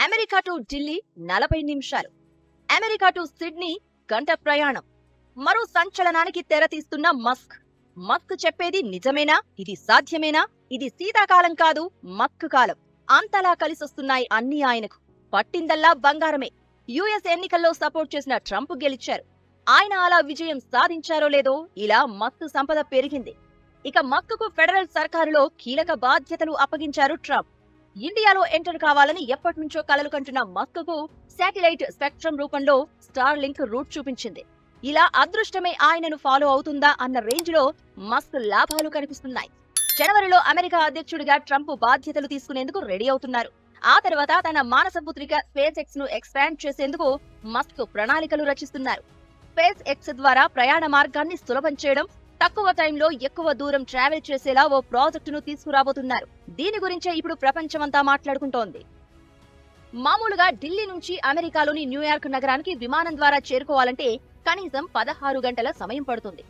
America to Delhi 40 నిమిషాలు, America to Sydney గంట ప్రయాణం. మరో సంచలనానికి తెరతీస్తున్న మస్క్. మస్క్ చెప్పేది నిజమేనా? ఇది సాధ్యమేనా? ఇది శీతాకాలం కాదు, మస్క్ కాలం. అంతలా కలిసొస్తున్నాయి అన్ని ఆయనకు. పట్టిందల్లా బంగారమే. యుఎస్ ఎన్నికల్లో సపోర్ట్ చేసిన ట్రంప్ గెలిచారు. ఆయన అలా విజయం సాధించారో లేదో ఇలా మస్క్ సంపద పెరిగింది. ఇక మస్క్కు ఫెడరల్ సర్కారులో కీలక బాధ్యతలు అప్పగించారు ట్రంప్. ఇండియాలో ఎంటర్ కావాలని ఎప్పటినుంచో కలలు కంటున్న మస్క్కు శాటిలైట్ స్పెక్ట్రమ్ రూపంలో స్టార్ లింక్ రూట్ చూపించింది. ఇలా అదృష్టమే ఆయనను ఫాలో అవుతుందా అన్న రేంజ్ లో మస్క్ లాభాలు కనిపిస్తున్నాయి. జనవరిలో అమెరికా అధ్యక్షుడిగా ట్రంప్ బాధ్యతలు తీసుకునేందుకు రెడీ అవుతున్నారు. ఆ తర్వాత తన మానసపుత్రిక స్పేస్ ఎక్స్ ను ఎక్స్పాండ్ చేసేందుకు మస్క్ ప్రణాళికలు రచిస్తున్నారు. స్పేస్ ఎక్స్ ద్వారా ప్రయాణ మార్గాన్ని సులభం చేయడం, తక్కువ టైంలో ఎక్కువ దూరం ట్రావెల్ చేసేలా ఓ ప్రాజెక్టును తీసుకురాబోతున్నారు. దీని గురించే ఇప్పుడు ప్రపంచమంతా మాట్లాడుకుంటోంది. మామూలుగా ఢిల్లీ నుంచి అమెరికాలోని న్యూయార్క్ నగరానికి విమానం ద్వారా చేరుకోవాలంటే కనీసం 16 గంటల సమయం పడుతుంది.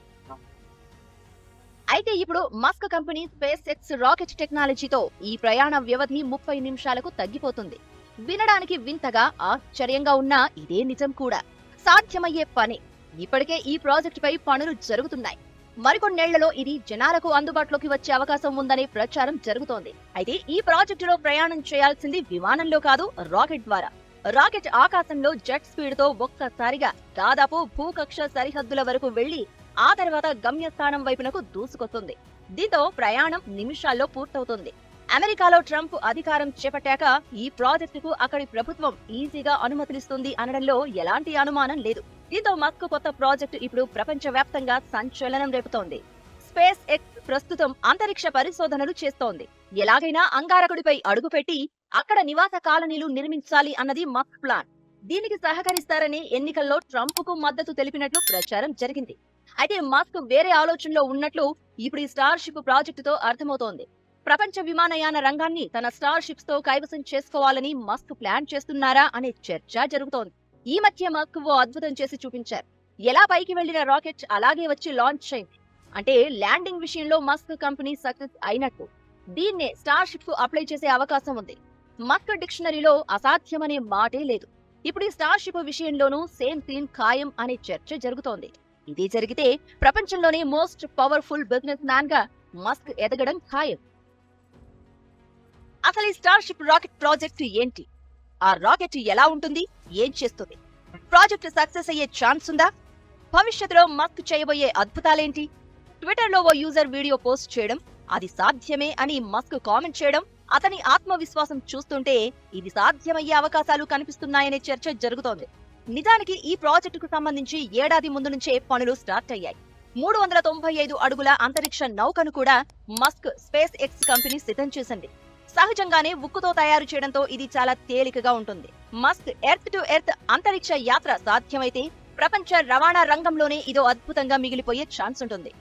అయితే ఇప్పుడు Musk company space X rocket టెక్నాలజీతో ఈ ప్రయాణ వ్యవధి 30 నిమిషాలకు తగ్గిపోతుంది. వినడానికి వింతగా ఆశ్చర్యంగా ఉన్నా ఇదే నిజం కూడా. సాధ్యమయ్యే పని. ఇప్పటికే ఈ ప్రాజెక్టుపై పనులు జరుగుతున్నాయి. మరికొన్నేళ్లలో ఇది జనాలకు అందుబాటులోకి వచ్చే అవకాశం ఉందనే ప్రచారం జరుగుతోంది. అయితే ఈ ప్రాజెక్టులో ప్రయాణం చేయాల్సింది విమానంలో కాదు, రాకెట్ ద్వారా. రాకెట్ ఆకాశంలో జెట్ స్పీడ్ తో ఒక్కసారిగా దాదాపు భూకక్ష సరిహద్దుల వరకు వెళ్లి ఆ తర్వాత గమ్యస్థానం వైపునకు దూసుకొస్తుంది. దీంతో ప్రయాణం నిమిషాల్లో పూర్తవుతుంది. అమెరికాలో ట్రంప్ అధికారం చేపట్టాక ఈ ప్రాజెక్టుకు అక్కడి ప్రభుత్వం ఈజీగా అనుమతులిస్తుంది అనడంలో ఎలాంటి అనుమానం లేదు. దీంతో మస్క్ కొత్త ప్రాజెక్టు ఇప్పుడు ప్రపంచవ్యాప్తంగా సంచలనం రేపుతోంది. స్పేస్ ఎక్స్ ప్రస్తుతం అంతరిక్ష పరిశోధనలు చేస్తోంది. ఎలాగైనా అంగారకుడిపై అడుగుపెట్టి అక్కడ నివాస కాలనీలు నిర్మించాలి అన్నది మస్క్ ప్లాన్. దీనికి సహకరిస్తారని ఎన్నికల్లో ట్రంప్ కు మద్దతు తెలిపినట్లు ప్రచారం జరిగింది. అయితే మస్క్ వేరే ఆలోచనలో ఉన్నట్లు ఇప్పుడు ఈ స్టార్ షిప్ ప్రాజెక్టుతో అర్థమవుతోంది. ప్రపంచ విమానయాన రంగాన్ని తన స్టార్ షిప్స్ తో కైవసం చేసుకోవాలని మస్క్ ప్లాన్ చేస్తున్నారా అనే చర్చ జరుగుతోంది. ఈ మధ్య మస్క్ ఓ అద్భుతం చేసి చూపించారు. ఎలా పైకి వెళ్లిన రాకెట్ అలాగే వచ్చి లాంచ్ అయింది. అంటే ల్యాండింగ్ విషయంలో మస్క్ కంపెనీ సక్సెస్ అయినట్టు. దీన్నే స్టార్ షిప్ కు అప్లై చేసే అవకాశం ఉంది. మస్క్ డిక్షనరీలో అసాధ్యమనే మాటే లేదు. ఇప్పుడు ఈ స్టార్ షిప్ విషయంలోనూ సేమ్ సీన్ ఖాయం అనే చర్చ జరుగుతోంది. ఇదే జరిగితే ప్రపంచంలోనే మోస్ట్ పవర్ఫుల్ బిజినెస్ మ్యాన్ గా మస్క్ ఎదగడం ఖాయం. అసలు ఈ స్టార్ షిప్ రాకెట్ ప్రాజెక్టు ఏంటి? ఆ రాకెట్ ఎలా ఉంటుంది? ఏం చేస్తుంది? ప్రాజెక్టు సక్సెస్ అయ్యే ఛాన్స్ ఉందా? భవిష్యత్తులో మస్క్ చేయబోయే అద్భుతాలేంటి? ట్విట్టర్ లో ఓ యూజర్ వీడియో పోస్ట్ చేయడం, అది సాధ్యమే అని మస్క్ కామెంట్ చేయడం, అతని ఆత్మవిశ్వాసం చూస్తుంటే ఇది సాధ్యమయ్యే అవకాశాలు కనిపిస్తున్నాయనే చర్చ జరుగుతోంది. నిజానికి ఈ ప్రాజెక్టుకు సంబంధించి ఏడాది ముందు నుంచే పనులు స్టార్ట్ అయ్యాయి. 395 అడుగుల అంతరిక్ష నౌకను కూడా మస్క్ స్పేస్ ఎక్స్ కంపెనీ సిద్ధం చేసింది. సహజంగానే ఉక్కుతో తయారు చేయడంతో ఇది చాలా తేలికగా ఉంటుంది. మస్క్ ఎర్త్ టు ఎర్త్ అంతరిక్ష యాత్ర సాధ్యమైతే ప్రపంచ రవాణా రంగంలోనే ఇదో అద్భుతంగా మిగిలిపోయే ఛాన్స్ ఉంటుంది.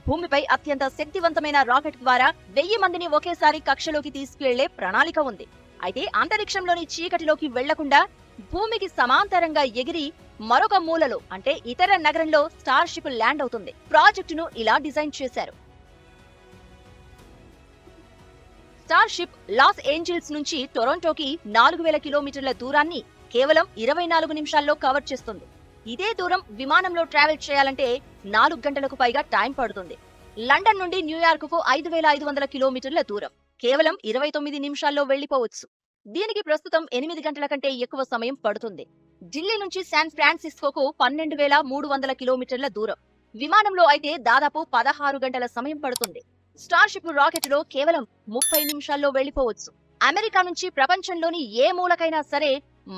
భూమిపై అత్యంత శక్తివంతమైన రాకెట్ ద్వారా 1000 మందిని ఒకేసారి కక్షలోకి తీసుకెళ్లే ప్రణాళిక ఉంది. అయితే అంతరిక్షంలోని చీకటిలోకి వెళ్లకుండా భూమికి సమాంతరంగా ఎగిరి మరొక మూలలో అంటే ఇతర నగరంలో స్టార్ షిప్ ల్యాండ్ అవుతుంది. ప్రాజెక్టును ఇలా డిజైన్ చేశారు. స్టార్ షిప్ లాస్ ఏంజల్స్ నుంచి టొరంటోకి 4000 కిలోమీటర్ల దూరాన్ని కేవలం 24 నిమిషాల్లో కవర్ చేస్తుంది. ఇదే దూరం విమానంలో ట్రావెల్ చేయాలంటే 4 గంటలకు పైగా టైం పడుతుంది. లండన్ నుండి న్యూయార్క్ కు 5500 కిలోమీటర్ల దూరం కేవలం 29 నిమిషాల్లో వెళ్లిపోవచ్చు. దీనికి ప్రస్తుతం 8 గంటల కంటే ఎక్కువ సమయం పడుతుంది. ఢిల్లీ నుంచి శాన్ ఫ్రాన్సిస్కోకు 12300 కిలోమీటర్ల దూరం. విమానంలో అయితే దాదాపు 16 గంటల సమయం పడుతుంది. స్టార్ షిప్ రాకెట్ లో కేవలం 30 నిమిషాల్లో వెళ్లిపోవచ్చు. అమెరికా నుంచి ప్రపంచంలోని ఏ మూలకైనా సరే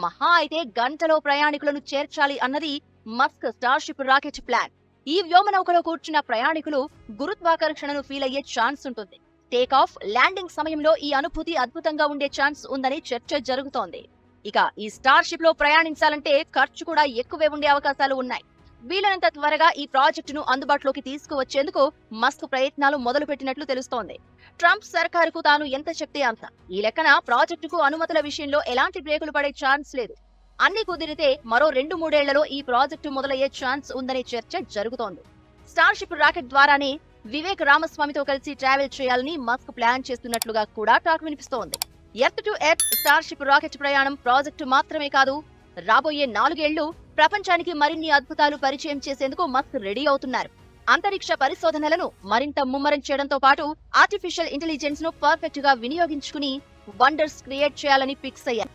మహా అయితే గంటలో ప్రయాణికులను చేర్చాలి అన్నది Musk star ship rocket plan. ఈ వ్యోమనౌకలో కూర్చున్న ప్రయాణికులు గురుత్వాకర్షణను ఫీల్ అయ్యే ఛాన్స్ ఉంటుంది. టేక్ ఆఫ్, ల్యాండింగ్ సమయంలో ఈ అనుభూతి అద్భుతంగా ఉండే ఛాన్స్ ఉందని చర్చ జరుగుతోంది. ఇక ఈ స్టార్ షిప్ లో ప్రయాణించాలంటే ఖర్చు కూడా ఎక్కువే ఉండే అవకాశాలు ఉన్నాయి. వీలైనంత త్వరగా ఈ ప్రాజెక్టును అందుబాటులోకి తీసుకువచ్చేందుకు మస్క్ ప్రయత్నాలు మొదలుపెట్టినట్లు తెలుస్తోంది. ట్రంప్ సర్కారుకు తాను ఎంత చెప్తే అంత. ఈ లెక్కన ప్రాజెక్టుకు అనుమతుల విషయంలో ఎలాంటి బ్రేకులు పడే ఛాన్స్ లేదు. అన్ని కుదిరితే మరో 2-3 ఏళ్లలో ఈ ప్రాజెక్టు మొదలయ్యే ఛాన్స్ ఉందనే చర్చ జరుగుతోంది. స్టార్ షిప్ రాకెట్ ద్వారానే వివేక్ రామస్వామితో కలిసి ట్రావెల్ చేయాలని మస్క్ ప్లాన్ చేస్తున్నట్లుగా కూడా టాక్ వినిపిస్తోంది. Earth to earth Starship rocket ప్రయాణం ప్రాజెక్టు మాత్రమే కాదు, రాబోయే 4 ఏళ్లు ప్రపంచానికి మరిన్ని అద్భుతాలు పరిచయం చేసేందుకు మస్క్ రెడీ అవుతున్నారు. అంతరిక్ష పరిశోధనలను మరింత ముమ్మరం చేయడంతో పాటు ఆర్టిఫిషియల్ ఇంటెలిజెన్స్ ను పర్ఫెక్ట్ గా వినియోగించుకుని వండర్స్ క్రియేట్ చేయాలని ఫిక్స్ అయ్యారు.